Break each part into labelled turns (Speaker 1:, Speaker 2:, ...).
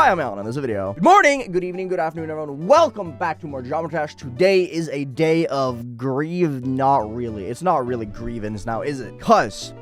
Speaker 1: Hi, I'm Alan. In this video, good morning, good evening, good afternoon, everyone. Welcome back to more Geometry Dash. Today is a day of grieve. Not really. It's not really grievance now, is it? Because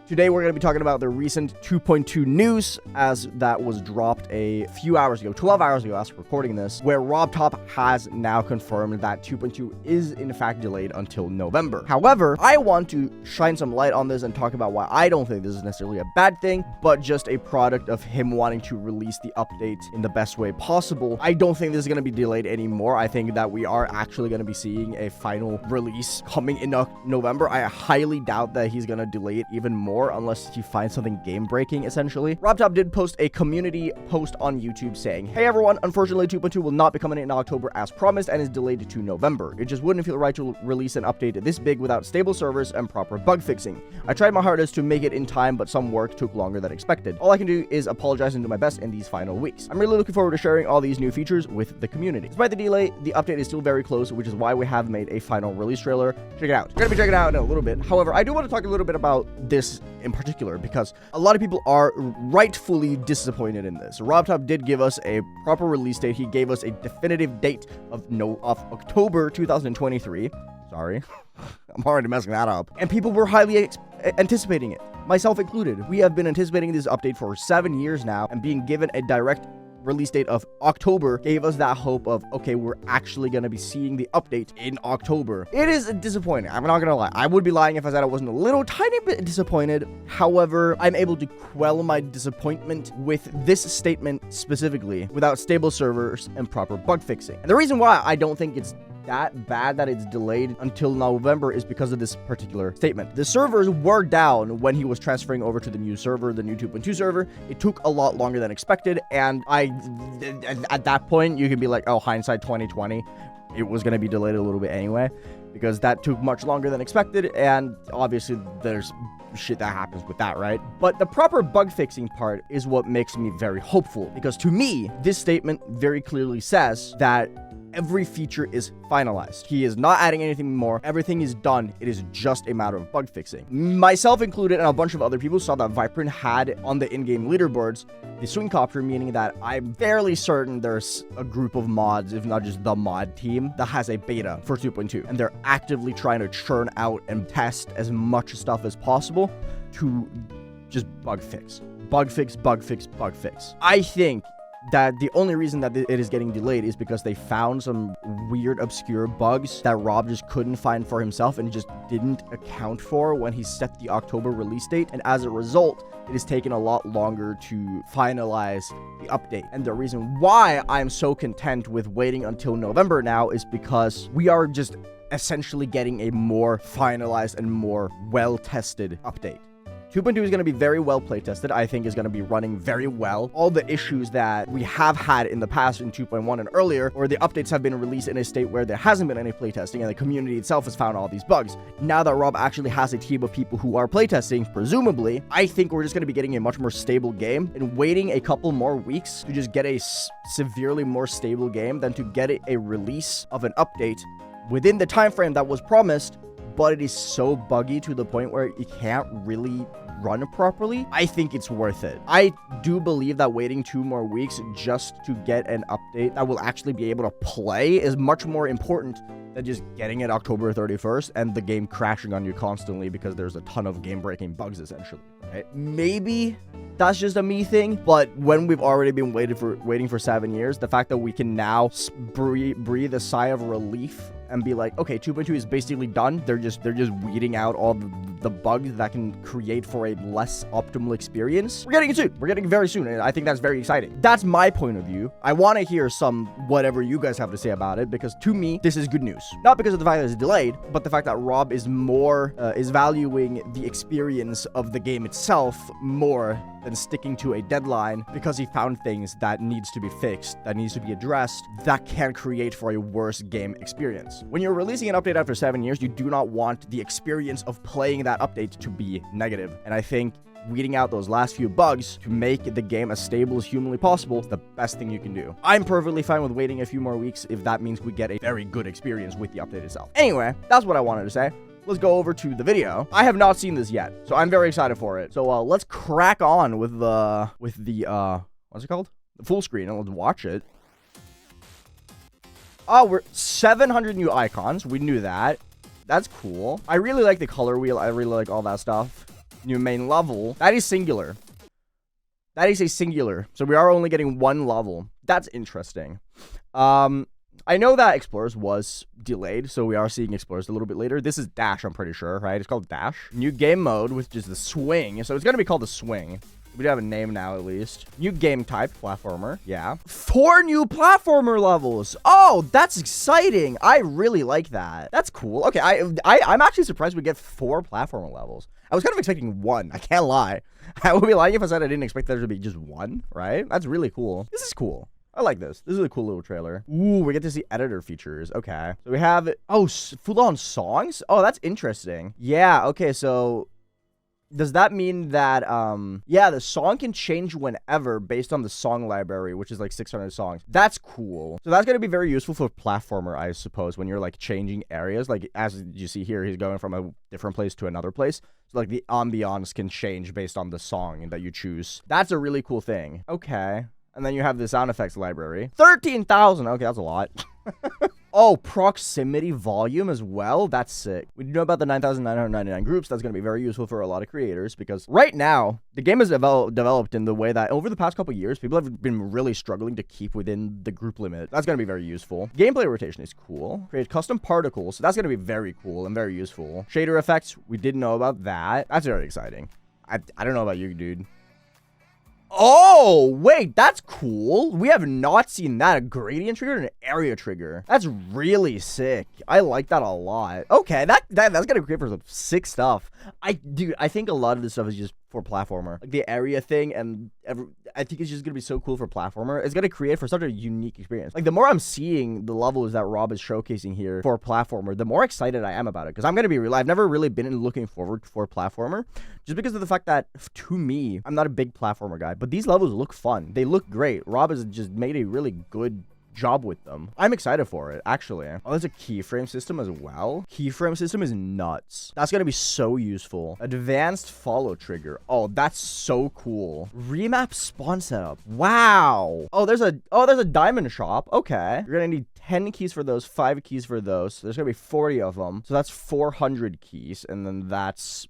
Speaker 1: today we're going to be talking about the recent 2.2 news, as that was dropped a few hours ago, 12 hours ago as recording this, where Robtop has now confirmed that 2.2 is in fact delayed until November. However, I want to shine some light on this and talk about why I don't think this is necessarily a bad thing, but just a product of him wanting to release the update in the best way possible. I don't think this is going to be delayed anymore. I think that we are actually going to be seeing a final release coming in November. I highly doubt that he's going to delay it even more, unless he finds something game-breaking, essentially. Robtop did post a community post on YouTube saying, "Hey everyone, unfortunately 2.2 will not be coming in October as promised and is delayed to November. It just wouldn't feel right to release an update this big without stable servers and proper bug fixing. I tried my hardest to make it in time, but some work took longer than expected. All I can do is apologize and do my best in these final weeks. I'm really looking forward to sharing all these new features with the community. Despite the delay, the update is still very close, which is why we have made a final release trailer. Check it out. We're gonna be checking it out in a little bit. However, I do want to talk a little bit about this in particular, because a lot of people are rightfully disappointed in this. Robtop did give us a proper release date. He gave us a definitive date of October 2023. Sorry, I'm already messing that up. And people were highly anticipating it, myself included. We have been anticipating this update for 7 years now, and being given a direct release date of October gave us that hope of, okay, we're actually going to be seeing the update in October. It is disappointing. I'm not going to lie. I would be lying if I said I wasn't a little tiny bit disappointed. However, I'm able to quell my disappointment with this statement specifically without stable servers and proper bug fixing. And the reason why I don't think it's that bad that it's delayed until November is because of this particular statement. The servers were down when he was transferring over to the new server, the new 2.2 server. It took a lot longer than expected, and at that point you can be like, oh, hindsight 2020, it was going to be delayed a little bit anyway, because that took much longer than expected, and obviously there's shit that happens with that, right? But the proper bug fixing part is what makes me very hopeful, because to me, this statement very clearly says that every feature is finalized. He is not adding anything more. Everything is done. It is just a matter of bug fixing. Myself included, and a bunch of other people saw that Viprint had on the in-game leaderboards the swing copter, meaning that I'm fairly certain there's a group of mods, if not just the mod team, that has a beta for 2.2, and they're actively trying to churn out and test as much stuff as possible to just bug fix. Bug fix, bug fix, bug fix. I think that the only reason that it is getting delayed is because they found some weird, obscure bugs that Rob just couldn't find for himself and just didn't account for when he set the October release date. And as a result, it has taken a lot longer to finalize the update. And the reason why I'm so content with waiting until November now is because we are just essentially getting a more finalized and more well-tested update. 2.2 is going to be very well playtested. I think is going to be running very well. All the issues that we have had in the past in 2.1 and earlier, where the updates have been released in a state where there hasn't been any playtesting and the community itself has found all these bugs. Now that Rob actually has a team of people who are playtesting, presumably, I think we're just going to be getting a much more stable game, and waiting a couple more weeks to just get a severely more stable game than to get a release of an update within the time frame that was promised, but it is so buggy to the point where it can't really run properly. I think it's worth it. I do believe that waiting 2 more weeks just to get an update that will actually be able to play is much more important than just getting it October 31st and the game crashing on you constantly because there's a ton of game-breaking bugs, essentially, right? Maybe that's just a me thing, but when we've already been waiting for 7 years, the fact that we can now breathe a sigh of relief and be like, okay, 2.2 is basically done. They're just weeding out all the bugs that can create for a less optimal experience. We're getting it soon. We're getting it very soon, and I think that's very exciting. That's my point of view. I want to hear some whatever you guys have to say about it, because to me, this is good news. Not because of the fact that it's delayed, but the fact that Rob is is valuing the experience of the game itself more than sticking to a deadline because he found things that needs to be fixed, that needs to be addressed, that can create for a worse game experience. When you're releasing an update after 7 years, you do not want the experience of playing that update to be negative. And I think weeding out those last few bugs to make the game as stable as humanly possible is the best thing you can do. I'm perfectly fine with waiting a few more weeks if that means we get a very good experience with the update itself. Anyway, that's what I wanted to say. Let's go over to the video. I have not seen this yet, so I'm very excited for it. So let's crack on with the what's it called? full screen and let's watch it. Oh, we're 700 new icons. We knew that. That's cool. I really like the color wheel. I really like all that stuff. New main level. That is singular. That is a singular. So we are only getting one level. That's interesting. I know that Explorers was delayed, so we are seeing Explorers a little bit later. This is Dash, I'm pretty sure, right? It's called Dash. New game mode, which is the Swing. So it's going to be called the Swing. We do have a name now, at least. New game type, platformer. Yeah. 4 new platformer levels. Oh, that's exciting. I really like that. That's cool. Okay, I'm actually surprised we get 4 platformer levels. I was kind of expecting 1. I can't lie. I would be lying if I said I didn't expect there to be just 1, right? That's really cool. This is cool. I like this. This is a cool little trailer. Ooh, we get to see editor features. Okay. So we have, full-on songs? Oh, that's interesting. Yeah, okay, so does that mean that, yeah, the song can change whenever based on the song library, which is like 600 songs. That's cool. So that's going to be very useful for platformer, I suppose, when you're like changing areas. Like, as you see here, he's going from a different place to another place. So like the ambiance can change based on the song that you choose. That's a really cool thing. Okay. And then you have the sound effects library. 13,000. Okay, that's a lot. Oh, proximity volume as well. That's sick. We do know about the 9,999 groups. That's going to be very useful for a lot of creators because right now, the game is developed in the way that over the past couple years, people have been really struggling to keep within the group limit. That's going to be very useful. Gameplay rotation is cool. Create custom particles. So that's going to be very cool and very useful. Shader effects. We didn't know about that. That's very exciting. I don't know about you, dude. Oh, wait, that's cool. We have not seen that. A gradient trigger and an area trigger. That's really sick. I like that a lot. Okay, that's gonna create for some sick stuff. Dude, I think a lot of this stuff is just for platformer. Like the area thing and I think it's just gonna be so cool for platformer. It's gonna create for such a unique experience. Like the more I'm seeing the levels that Rob is showcasing here for platformer, the more excited I am about it. Because I'm gonna be real, I've never really been looking forward for platformer, just because of the fact that to me, I'm not a big platformer guy. But these levels look fun. They look great. Rob has just made a really good job with them. I'm excited for it, actually. Oh, there's a keyframe system as well. Keyframe system is nuts. That's gonna be so useful. Advanced follow trigger. Oh, that's so cool. Remap spawn setup. Wow. Oh, there's a diamond shop. Okay. You're gonna need 10 keys for those, 5 keys for those. There's gonna be 40 of them. So that's 400 keys, and then that's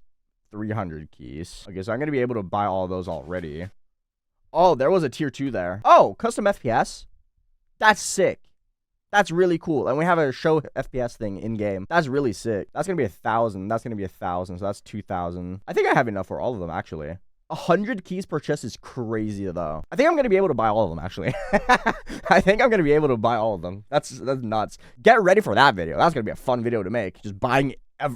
Speaker 1: 300 keys. Okay, so I'm gonna be able to buy all of those already. Oh, there was a tier 2 there. Oh, custom FPS. That's sick. That's really cool. And we have a show FPS thing in game. That's really sick. That's going to be 1,000. That's going to be 1,000. So that's 2,000. I think I have enough for all of them, actually. 100 keys per chest is crazy, though. I think I'm going to be able to buy all of them, actually. I think I'm going to be able to buy all of them. That's nuts. Get ready for that video. That's going to be a fun video to make. Just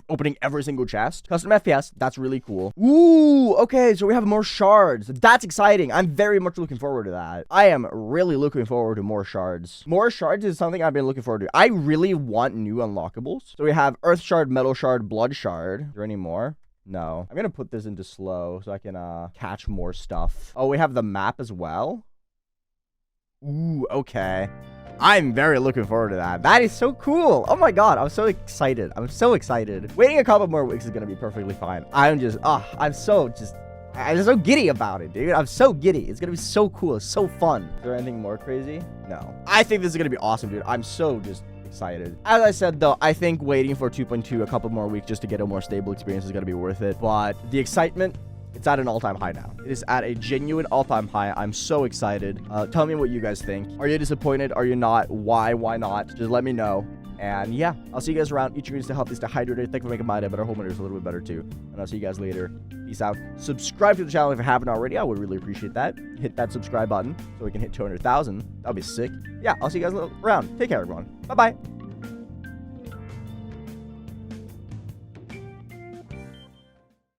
Speaker 1: opening every single chest. Custom FPS. That's really cool. Ooh, okay. So we have more shards. That's exciting. I'm very much looking forward to that. I am really looking forward to more shards. More shards is something I've been looking forward to. I really want new unlockables. So we have earth shard, metal shard, blood shard. Is there any more? No. I'm going to put this into slow so I can catch more stuff. Oh, we have the map as well. Ooh, okay. I'm very looking forward to that. That is so cool. Oh my god, I'm so excited. I'm so excited. Waiting a couple more weeks is gonna be perfectly fine. I'm so giddy about it, dude. I'm so giddy. It's gonna be so cool. It's so fun. Is there anything more crazy? No. I think this is gonna be awesome, dude. I'm so just excited. As I said, though, I think waiting for 2.2 a couple more weeks just to get a more stable experience is gonna be worth it. But the excitement, it's at an all-time high now. It is at a genuine all-time high. I'm so excited. Tell me what you guys think. Are you disappointed? Are you not? Why? Why not? Just let me know. And yeah, I'll see you guys around. Eat your greens to help this to hydrate. Thank you for making my day better. Home is a little bit better too. And I'll see you guys later. Peace out. Subscribe to the channel if you haven't already. I would really appreciate that. Hit that subscribe button so we can hit 200,000. That'll be sick. Yeah, I'll see you guys around. Take care, everyone. Bye-bye.